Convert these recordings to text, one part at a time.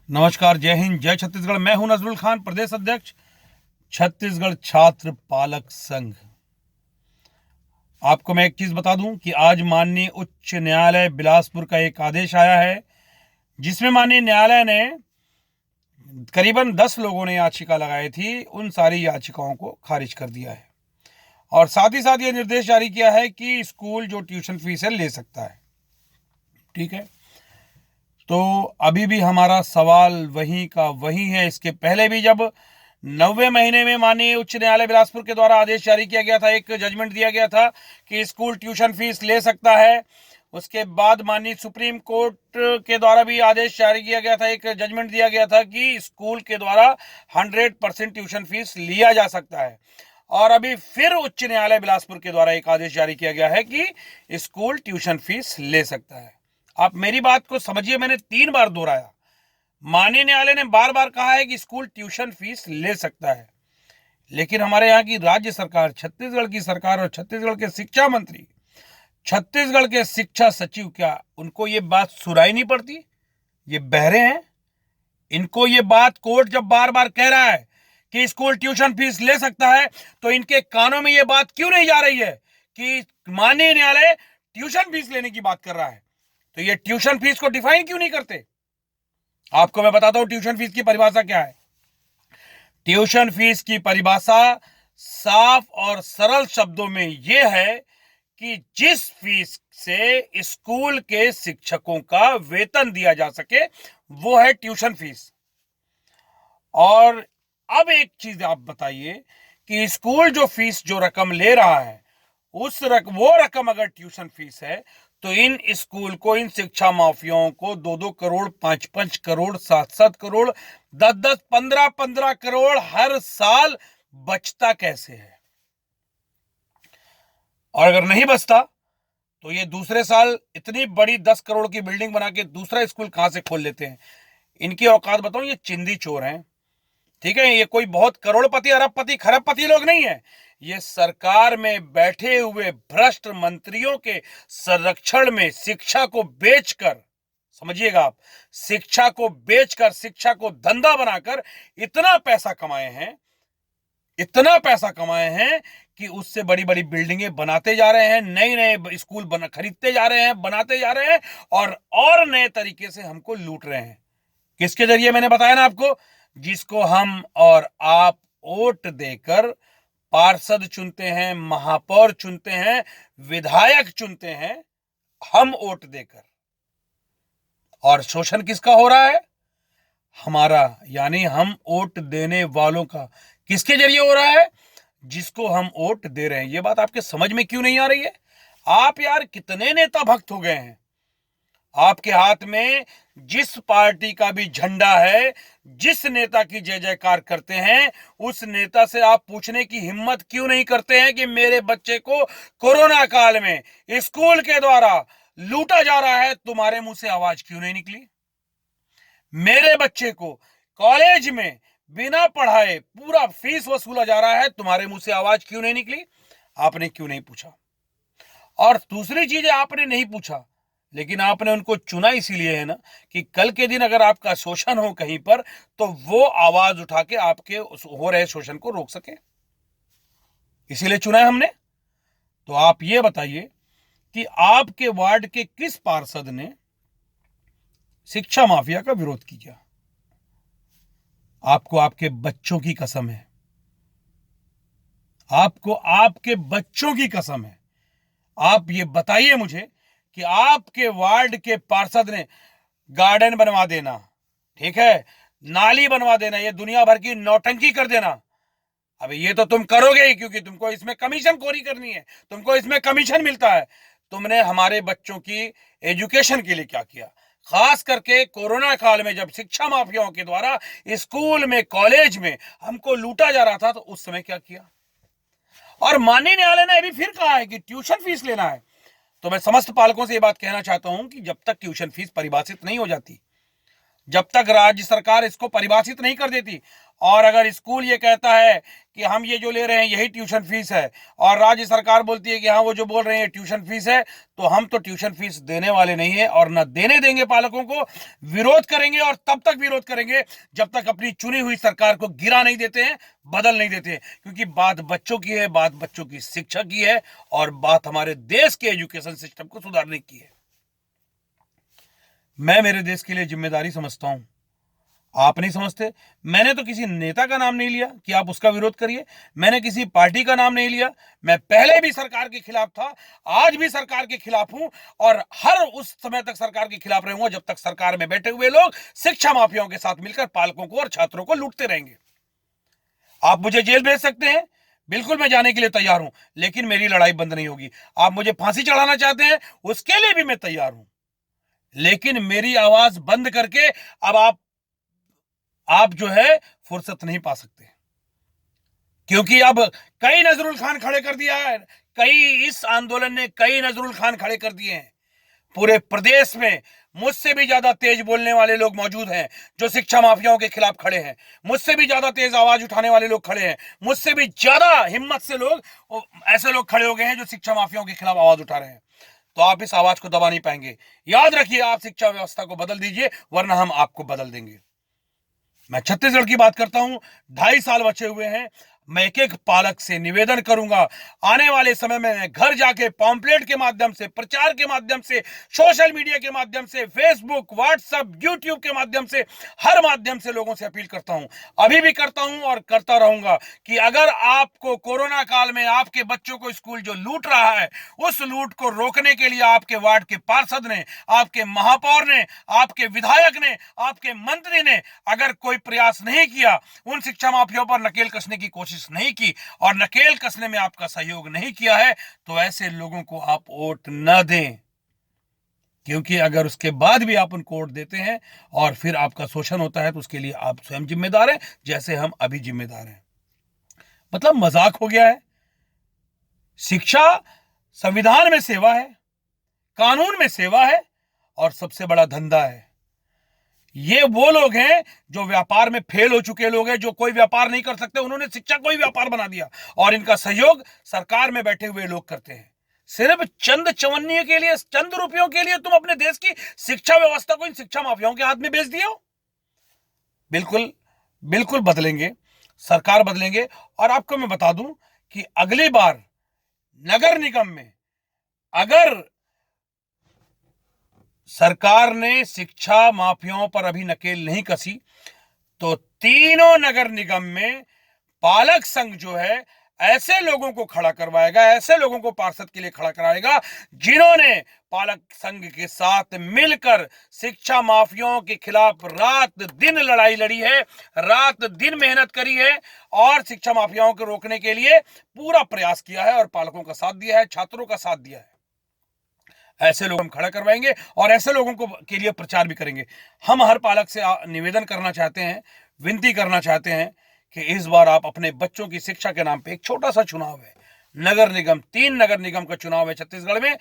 नमस्कार, जय हिंद, जय छत्तीसगढ़। मैं हूं नजरुल खान, प्रदेश अध्यक्ष छत्तीसगढ़ छात्र पालक संघ। आपको मैं एक चीज बता दूं कि आज माननीय उच्च न्यायालय बिलासपुर का एक आदेश आया है, जिसमें माननीय न्यायालय ने करीबन 10 लोगों ने याचिका लगाई थी, उन सारी याचिकाओं को खारिज कर दिया है। और साथ ही साथ ये निर्देश जारी किया है कि स्कूल जो ट्यूशन फीस है ले सकता है। ठीक है, तो अभी भी हमारा सवाल वही का वही है। इसके पहले भी जब 90वें महीने में माननीय उच्च न्यायालय बिलासपुर के द्वारा आदेश जारी किया गया था, एक जजमेंट दिया गया था कि स्कूल ट्यूशन फीस ले सकता है। उसके बाद माननीय सुप्रीम कोर्ट के द्वारा भी आदेश जारी किया गया था, एक जजमेंट दिया गया था कि स्कूल के द्वारा 100% ट्यूशन फीस लिया जा सकता है। और अभी फिर उच्च न्यायालय बिलासपुर के द्वारा एक आदेश जारी किया गया है कि स्कूल ट्यूशन फीस ले सकता है। आप मेरी बात को समझिए, मैंने 3 बार दोहराया। माननीय न्यायालय ने बार बार कहा है कि स्कूल ट्यूशन फीस ले सकता है, लेकिन हमारे यहाँ की राज्य सरकार, छत्तीसगढ़ की सरकार और छत्तीसगढ़ के शिक्षा मंत्री, छत्तीसगढ़ के शिक्षा सचिव, क्या उनको ये बात सुनाई नहीं पड़ती? ये बहरे हैं? इनको ये बात कोर्ट जब बार बार कह रहा है कि स्कूल ट्यूशन फीस ले सकता है, तो इनके कानों में ये बात क्यों नहीं जा रही है कि माननीय न्यायालय ट्यूशन फीस लेने की बात कर रहा है? तो ये ट्यूशन फीस को डिफाइन क्यों नहीं करते? आपको मैं बताता हूं ट्यूशन फीस की परिभाषा क्या है। ट्यूशन फीस की परिभाषा साफ और सरल शब्दों में यह है कि जिस फीस से स्कूल के शिक्षकों का वेतन दिया जा सके, वो है ट्यूशन फीस। और अब एक चीज आप बताइए कि स्कूल जो फीस, जो रकम ले रहा है, वो रकम अगर ट्यूशन फीस है, तो इन स्कूल को, इन शिक्षा माफियाओं को 2-2 करोड़, 5-5 करोड़, 7-7 करोड़, 10-10, 15-15 करोड़ हर साल बचता कैसे है? और अगर नहीं बचता, तो ये दूसरे साल इतनी बड़ी 10 करोड़ की बिल्डिंग बना के दूसरा स्कूल कहां से खोल लेते हैं? इनकी औकात बताऊं, ये चिंदी चोर हैं। ठीक है, ये कोई बहुत करोड़पति, अरबपति, खरबपति लोग नहीं है। ये सरकार में बैठे हुए भ्रष्ट मंत्रियों के संरक्षण में शिक्षा को बेचकर, समझिएगा आप, शिक्षा को बेचकर, शिक्षा को धंधा बनाकर इतना पैसा कमाए हैं, इतना पैसा कमाए हैं कि उससे बड़ी बड़ी बिल्डिंगें बनाते जा रहे हैं, नए नए स्कूल खरीदते जा रहे हैं, बनाते जा रहे हैं, और नए तरीके से हमको लूट रहे हैं। किसके जरिए? मैंने बताया ना आपको, जिसको हम और आप वोट देकर पार्षद चुनते हैं, महापौर चुनते हैं, विधायक चुनते हैं, हम वोट देकर। और शोषण किसका हो रहा है? हमारा, यानी हम वोट देने वालों का। किसके जरिए हो रहा है? जिसको हम वोट दे रहे हैं। ये बात आपके समझ में क्यों नहीं आ रही है? आप यार कितने नेता भक्त हो गए हैं। आपके हाथ में जिस पार्टी का भी झंडा है, जिस नेता की जय जयकार करते हैं, उस नेता से आप पूछने की हिम्मत क्यों नहीं करते हैं कि मेरे बच्चे को कोरोना काल में स्कूल के द्वारा लूटा जा रहा है? तुम्हारे मुंह से आवाज क्यों नहीं निकली? मेरे बच्चे को कॉलेज में बिना पढ़ाए पूरा फीस वसूला जा रहा है, तुम्हारे मुंह से आवाज क्यों नहीं निकली? आपने क्यों नहीं पूछा? और दूसरी चीज, आपने नहीं पूछा, लेकिन आपने उनको चुना इसीलिए है ना कि कल के दिन अगर आपका शोषण हो कहीं पर, तो वो आवाज उठा के आपके हो रहे शोषण को रोक सके। इसीलिए चुना है हमने। तो आप ये बताइए कि आपके वार्ड के किस पार्षद ने शिक्षा माफिया का विरोध किया? आपको आपके बच्चों की कसम है, आपको आपके बच्चों की कसम है, आप ये बताइए मुझे कि आपके वार्ड के पार्षद ने गार्डन बनवा देना, ठीक है, नाली बनवा देना, ये दुनिया भर की नौटंकी कर देना, अबे ये तो तुम करोगे ही, क्योंकि तुमको इसमें कमीशन खोरी करनी है, तुमको इसमें कमीशन मिलता है। तुमने हमारे बच्चों की एजुकेशन के लिए क्या किया? खास करके कोरोना काल में जब शिक्षा माफियाओं के द्वारा स्कूल में, कॉलेज में हमको लूटा जा रहा था, तो उस समय क्या किया? और माननीय न्यायालय ने अभी फिर कहा है कि ट्यूशन फीस लेना है। तो मैं समस्त पालकों से यह बात कहना चाहता हूं कि जब तक ट्यूशन फीस परिभाषित नहीं हो जाती, जब तक राज्य सरकार इसको परिभाषित नहीं कर देती। और अगर स्कूल ये कहता है कि हम ये जो ले रहे हैं यही ट्यूशन फीस है, और राज्य सरकार बोलती है कि हाँ वो जो बोल रहे हैं ट्यूशन फीस है, तो हम तो ट्यूशन फीस देने वाले नहीं है और न देने देंगे। पालकों को विरोध करेंगे और तब तक विरोध करेंगे जब तक अपनी चुनी हुई सरकार को गिरा नहीं देते हैं, बदल नहीं देते हैं। क्योंकि बात बच्चों की है, बात बच्चों की शिक्षा की है, और बात हमारे देश के एजुकेशन सिस्टम को सुधारने की है। मैं मेरे देश के लिए जिम्मेदारी समझता हूं, आप नहीं समझते। मैंने तो किसी नेता का नाम नहीं लिया कि आप उसका विरोध करिए, मैंने किसी पार्टी का नाम नहीं लिया। मैं पहले भी सरकार के खिलाफ था, आज भी सरकार के खिलाफ हूं, और हर उस समय तक सरकार के खिलाफ रहूंगा जब तक सरकार में बैठे हुए लोग शिक्षा माफियाओं के साथ मिलकर पालकों को और छात्रों को लूटते रहेंगे। आप मुझे जेल भेज सकते हैं, बिल्कुल मैं जाने के लिए तैयार हूं, लेकिन मेरी लड़ाई बंद नहीं होगी। आप मुझे फांसी चढ़ाना चाहते हैं, उसके लिए भी मैं तैयार हूं, लेकिन मेरी आवाज बंद करके अब आप जो है फुर्सत नहीं पा सकते। क्योंकि अब कई नजरुल खान खड़े कर दिया है, इस आंदोलन ने कई नजरुल खान खड़े कर दिए हैं। पूरे प्रदेश में मुझसे भी ज्यादा तेज बोलने वाले लोग मौजूद हैं जो शिक्षा माफियाओं के खिलाफ खड़े हैं। मुझसे भी ज्यादा तेज आवाज उठाने वाले लोग खड़े हैं। मुझसे भी ज्यादा हिम्मत से ऐसे लोग खड़े हो गए हैं जो शिक्षा माफियाओं के खिलाफ आवाज उठा रहे हैं। तो आप इस आवाज को दबा नहीं पाएंगे। याद रखिए, आप शिक्षा व्यवस्था को बदल दीजिए, वरना हम आपको बदल देंगे। मैं छत्तीसगढ़ की बात करता हूं, 2.5 साल बचे हुए हैं। मैं एक एक पालक से निवेदन करूंगा, आने वाले समय में घर जाके पॉम्पलेट के माध्यम से, प्रचार के माध्यम से, सोशल मीडिया के माध्यम से, फेसबुक, व्हाट्सएप, यूट्यूब के माध्यम से, हर माध्यम से लोगों से अपील करता हूं, अभी भी करता हूं और करता रहूंगा कि अगर आपको कोरोना काल में आपके बच्चों को स्कूल जो लूट रहा है, उस लूट को रोकने के लिए आपके वार्ड के पार्षद ने, आपके महापौर ने, आपके विधायक ने, आपके मंत्री ने अगर कोई प्रयास नहीं किया, उन शिक्षा माफियाओं पर नकेल कसने की कोशिश नहीं की और नकेल कसने में आपका सहयोग नहीं किया है, तो ऐसे लोगों को आप वोट न दें। क्योंकि अगर उसके बाद भी आप उनको वोट देते हैं और फिर आपका शोषण होता है, तो उसके लिए आप स्वयं जिम्मेदार हैं, जैसे हम अभी जिम्मेदार हैं। मतलब मजाक हो गया है। शिक्षा संविधान में सेवा है, कानून में सेवा है, और सबसे बड़ा धंधा है। ये वो लोग हैं जो व्यापार में फेल हो चुके लोग हैं, जो कोई व्यापार नहीं कर सकते, उन्होंने शिक्षा को ही व्यापार बना दिया, और इनका सहयोग सरकार में बैठे हुए लोग करते हैं। सिर्फ चंद चवन्नी के लिए, चंद रुपयों के लिए तुम अपने देश की शिक्षा व्यवस्था को इन शिक्षा माफियाओं के हाथ में बेच दिए हो। बिल्कुल बिल्कुल बदलेंगे, सरकार बदलेंगे। और आपको मैं बता दूं कि अगली बार नगर निगम में अगर सरकार ने शिक्षा माफियाओं पर अभी नकेल नहीं कसी, तो तीनों नगर निगम में पालक संघ जो है ऐसे लोगों को खड़ा करवाएगा, ऐसे लोगों को पार्षद के लिए खड़ा कराएगा जिन्होंने पालक संघ के साथ मिलकर शिक्षा माफियाओं के खिलाफ रात दिन लड़ाई लड़ी है, रात दिन मेहनत करी है, और शिक्षा माफियाओं को रोकने के लिए पूरा प्रयास किया है, और पालकों का साथ दिया है, छात्रों का साथ दिया है। ऐसे लोग हम खड़ा करवाएंगे और ऐसे लोगों को के लिए प्रचार भी करेंगे। हम हर पालक से निवेदन करना चाहते हैं, विनती करना चाहते हैं कि इस बार आप अपने बच्चों की शिक्षा के नाम पे, एक छोटा सा चुनाव है, नगर निगम, 3 नगर निगम का चुनाव है छत्तीसगढ़ में,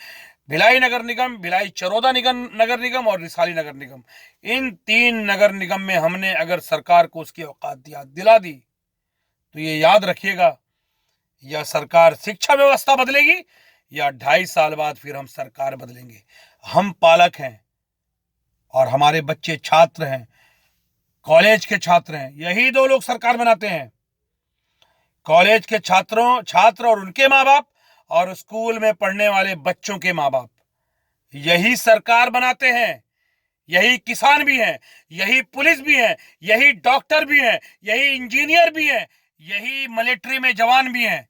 भिलाई नगर निगम, भिलाई चरोदा नगर निगम और रिसाली नगर निगम। इन 3 नगर निगम में हमने अगर सरकार को उसकी औकात दिला दी, तो ये याद रखिएगा, यह सरकार शिक्षा व्यवस्था बदलेगी या 2.5 साल बाद फिर हम सरकार बदलेंगे। हम पालक हैं और हमारे बच्चे छात्र हैं, कॉलेज के छात्र हैं। यही 2 लोग सरकार बनाते हैं, कॉलेज के छात्र और उनके माँ बाप, और स्कूल में पढ़ने वाले बच्चों के माँ बाप। यही सरकार बनाते हैं, यही किसान भी हैं, यही पुलिस भी हैं, यही डॉक्टर भी हैं, यही इंजीनियर भी हैं, यही मिलिट्री में जवान भी हैं,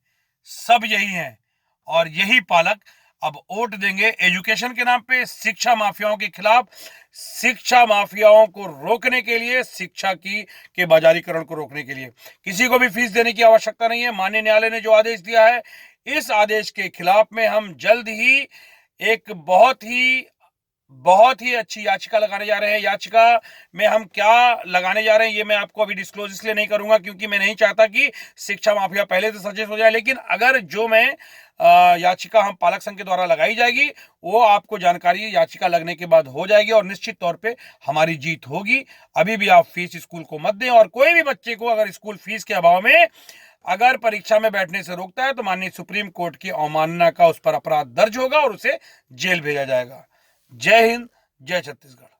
सब यही हैं। और यही पालक अब वोट देंगे एजुकेशन के नाम पे शिक्षा माफियाओं के खिलाफ, शिक्षा माफियाओं को रोकने के लिए, शिक्षा के बाजारीकरण को रोकने के लिए। किसी को भी फीस देने की आवश्यकता नहीं है। माननीय न्यायालय ने जो आदेश दिया है, इस आदेश के खिलाफ में हम जल्द ही एक बहुत ही बहुत ही अच्छी याचिका लगाने जा रहे हैं। याचिका में हम क्या लगाने जा रहे हैं ये मैं आपको अभी डिस्क्लोज इसलिए नहीं करूंगा क्योंकि मैं नहीं चाहता कि शिक्षा माफिया पहले से सचेत हो जाए, लेकिन अगर जो मैं याचिका हम पालक संघ के द्वारा लगाई जाएगी वो आपको जानकारी याचिका लगने के बाद हो जाएगी और निश्चित तौर पे हमारी जीत होगी। अभी भी आप फीस स्कूल को मत दें, और कोई भी बच्चे को अगर स्कूल फीस के अभाव में अगर परीक्षा में बैठने से रोकता है तो माननीय सुप्रीम कोर्ट की अवमानना का उस पर अपराध दर्ज होगा और उसे जेल भेजा जाएगा। जय हिंद, जय छत्तीसगढ़।